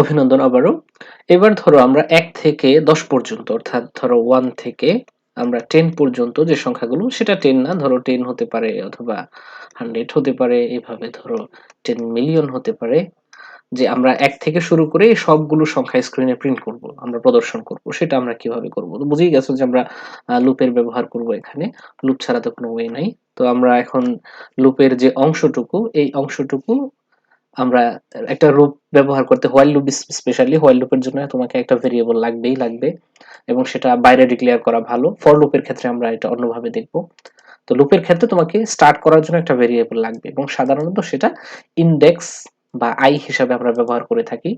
অভিনন্দন আবারও। এবার ধরো আমরা ১ থেকে ১০ পর্যন্ত, অর্থাৎ ধরো 1 থেকে আমরা 10 পর্যন্ত যে সংখ্যাগুলো, সেটা 10 না, ধরো 10 হতে পারে অথবা 100 হতে পারে, এভাবে ধরো 10 মিলিয়ন হতে পারে। যে আমরা ১ থেকে শুরু করে সবগুলো সংখ্যা স্ক্রিনে প্রিন্ট করব, আমরা প্রদর্শন করব। সেটা আমরা কিভাবে করব? তো বুঝেই গেছো যে আমরা লুপের ব্যবহার করব এখানে। লুপ ছাড়া তো কোনো ওয়ে নাই। তো আমরা এখন লুপের যে অংশটুকু, এই অংশটুকু আমরা একটা লুপ ব্যবহার করতে, হোয়াইল লুপ স্পেশালি হোয়াইল লুপের জন্য তোমাকে একটা ভেরিয়েবল লাগবেই লাগবে, এবং সেটা বাইরে ডিক্লেয়ার করা ভালো। ফর লুপের ক্ষেত্রে আমরা এটা অন্যভাবে দেখব। তো লুপের ক্ষেত্রে তোমাকে স্টার্ট করার জন্য একটা ভেরিয়েবল লাগবে, এবং সাধারণত সেটা ইনডেক্স বা আই হিসাবে আমরা ব্যবহার করে থাকি।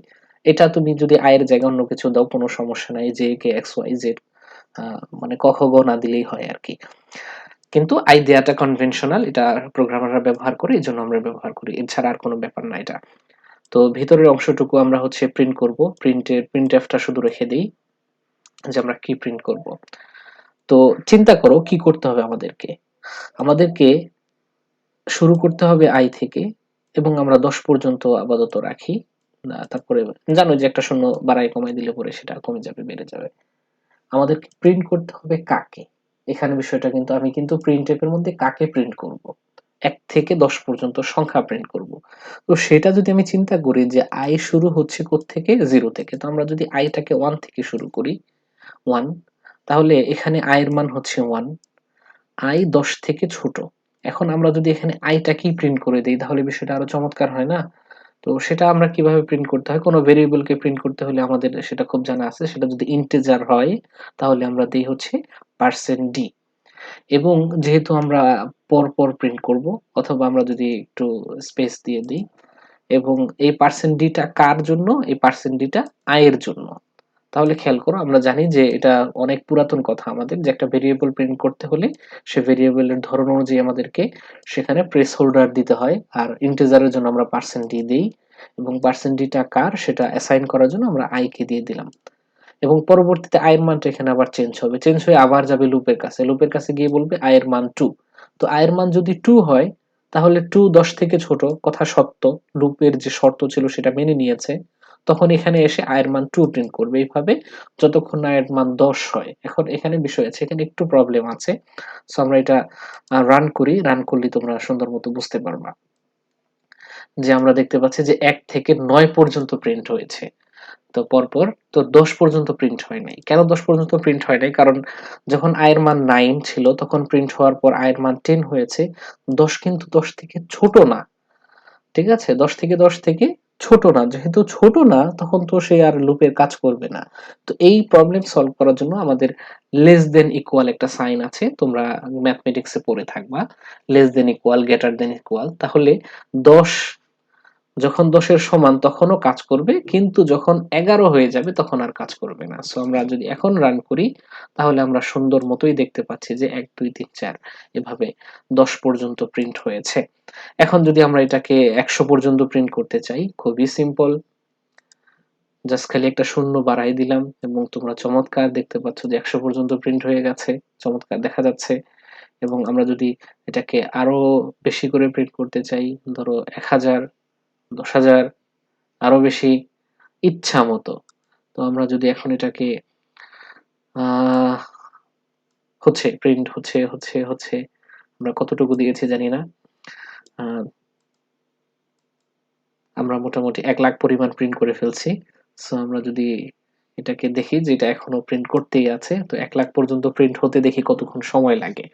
এটা তুমি যদি আই এর জায়গায় অন্য কিছু দাও কোনো সমস্যা নাই, J K X Y Z, মানে ক খ গ না দিলেই হয় আর কি। কিন্তু আই দেয়াটা কনভেনশনাল, এটা প্রোগ্রামাররা ব্যবহার করে, এই জন্য আমরা ব্যবহার করি, এছাড়া আর কোনো ব্যাপার না এটা। তো ভিতরের অংশটুকু আমরা হচ্ছে প্রিন্ট করব, প্রিন্টএফটা শুধু রেখে দেই যে আমরা কি প্রিন্ট করব। তো চিন্তা করো কি করতে হবে আমাদেরকে। আমাদেরকে শুরু করতে হবে আই থেকে, এবং আমরা ১০ পর্যন্ত আপাতত রাখি। তারপরে জানো যে একটা শূন্য বাড়ায় কমাই দিলে পরে সেটা কমে যাবে, বেড়ে যাবে। আমাদেরকে প্রিন্ট করতে হবে কাকে। এখানে বিষয়টা কিন্তু, আমি কিন্তু প্রিন্টএফ এর মধ্যে কাকে প্রিন্ট করব, ১ থেকে ১০ পর্যন্ত সংখ্যা প্রিন্ট করব। তো সেটা যদি আমি চিন্তা করি যে আই শুরু হচ্ছে কোত্থেকে, 0 থেকে। তো আমরা যদি আইটাকে 1 থেকে শুরু করি, 1, তাহলে এখানে আই এর মান হচ্ছে 1। আই ১০ থেকে ছোট। এখন আমরা যদি এখানে আইটাকেই প্রিন্ট করে দেই, তাহলে বিষয়টা আরো চমৎকার হয় না? তো সেটা আমরা কিভাবে প্রিন্ট করতে হয়, কোনো ভেরিয়েবলকে প্রিন্ট করতে হলে আমাদের সেটা খুব জানা আছে। সেটা যদি ইন্টিজার হয়, তাহলে আমরা দেই হচ্ছে %d। এবং যেহেতু আমরা পরপর প্রিন্ট করব, অথবা আমরা যদি একটু স্পেস দিয়ে দিই, এবং এই %d টা কার জন্য? এই %d টা i এর জন্য। তাহলে খেয়াল করো, আমরা জানি যে এটা অনেক পুরাতন কথা আমাদের, যে একটা ভেরিয়েবল প্রিন্ট করতে হলে সে ভেরিয়েবলের ধরন অনুযায়ী আমাদেরকে সেখানে প্লেস হোল্ডার দিতে হয়। আর ইন্টিজারের জন্য আমরা %d দেই, এবং %d টা কার সেটা অ্যাসাইন করার জন্য আমরা i কে দিয়ে দিলাম। এবং পরবর্তীতে i এর মানটা এখানে আবার চেঞ্জ হবে। চেঞ্জ হয়ে আবার যাবে লুপের কাছে। লুপের কাছে গিয়ে বলবে i এর মান 2। তো i এর মান যদি 2 হয়, তাহলে 2 10 থেকে ছোট, কথা সত্য। লুপের যে শর্ত ছিল সেটা মেনে নিয়েছে। তখন এখানে এসে i এর মান 2 প্রিন্ট করবে। এইভাবে যতক্ষণ না i এর মান 10 হয়। এখন এখানে বিষয় আছে, এখানে একটু প্রবলেম আছে। সো আমরা এটা রান করি। রান করলে তোমরা সুন্দর মতো বুঝতে পারবা। যে আমরা দেখতে পাচ্ছি যে ১ থেকে ৯ পর্যন্ত প্রিন্ট হয়েছে। তো পরপর তো ১০ পর্যন্ত প্রিন্ট হয় নাই। কেন ১০ পর্যন্ত প্রিন্ট হয় নাই? কারণ যখন i এর মান 9 ছিল, তখন প্রিন্ট হওয়ার পর i এর মান 10 হয়েছে। ১০ কিন্তু ১০ থেকে ছোট না। ঠিক আছে? ১০ থেকে ১০ থেকে ছোট না। যেহেতু ছোট না, তখন তো সে আর লুপের কাজ করবে না। তো এই প্রবলেম সলভ করার জন্য আমাদের লেস দেন ইকুয়াল একটা সাইন আছে। তোমরা ম্যাথমেটিক্স এ পড়ে থাকবা। Less than equal, greater than equal. তাহলে ১০ যখন ১০ এর সমান তখনও কাজ করবে, কিন্তু যখন ১১ হয়ে যাবে তখন আর কাজ করবে না। সো আমরা যদি এখন রান করি, তাহলে আমরা সুন্দর মতোই দেখতে পাচ্ছি যে ১ ২ ৩ ৪ এভাবে ১০ পর্যন্ত প্রিন্ট হয়েছে। এখন যদি আমরা এটাকে ১০০ পর্যন্ত প্রিন্ট করতে চাই, খুবই সিম্পল। জাস্ট খালি একটা শূন্য বাড়াই দিলাম, এবং তোমরা চমৎকার দেখতে পাচ্ছ যে ১০০ পর্যন্ত প্রিন্ট হয়ে গেছে। চমৎকার দেখা যাচ্ছে। এবং আমরা যদি এটাকে আরো বেশি করে প্রিন্ট করতে চাই, ধরো ১০০০, ১০০০০, আরো বেশি, ইচ্ছা মতো। তো আমরা যদি এখন এটাকে আহ হচ্ছে প্রিন্ট হচ্ছে, আমরা কতটুকু দিয়েছি জানি না। আহ, আমরা মোটামুটি ১,০০,০০০ পরিমাণ প্রিন্ট করে ফেলছি। সো আমরা যদি এটাকে দেখি যে এটা এখনো প্রিন্ট করতেই আছে, তো ১,০০,০০০ পর্যন্ত প্রিন্ট হতে দেখি কতক্ষণ সময় লাগে।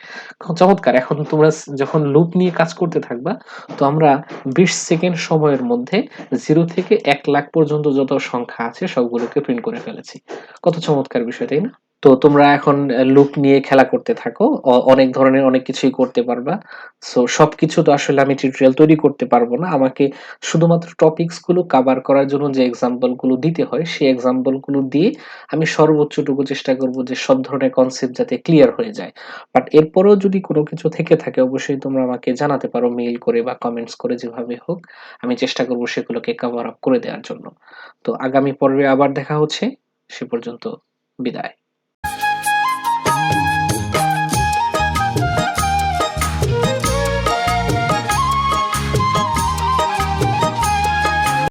খুব চমৎকার। এখন তোমরা যখন লুপ নিয়ে কাজ করতে থাকবা, তো আমরা ২০ সেকেন্ড সময়ের মধ্যে 0 থেকে ১,০০,০০০ পর্যন্ত যত সংখ্যা আছে সবগুলোকে প্রিন্ট করে ফেলেছি। কত চমৎকার বিষয়, তাই না? তো তোমরা এখন লুপ নিয়ে খেলা করতে থাকো। অনেক ধরনের অনেক কিছুই করতে পারবা। সো সবকিছু তো আসলে আমি টিউটোরিয়াল তৈরি করতে পারবো না। আমাকে শুধুমাত্র টপিকস গুলো কভার করার জন্য যে এক্সাম্পল গুলো দিতে হয়, সেই এক্সাম্পল গুলো দিয়ে আমি সর্বোচ্চটুকু চেষ্টা করব যে সব ধরনের কনসেপ্ট যাতে ক্লিয়ার হয়ে যায়। বাট এরপরেও যদি কোনো কিছু থেকে থাকে, অবশ্যই তোমরা আমাকে জানাতে পারো মেইল করে বা কমেন্টস করে, যেভাবে হোক। আমি চেষ্টা করব সেগুলোকে কভার আপ করে দেওয়ার জন্য। তো আগামী পর্বে আবার দেখা হচ্ছে। সে পর্যন্ত বিদায়।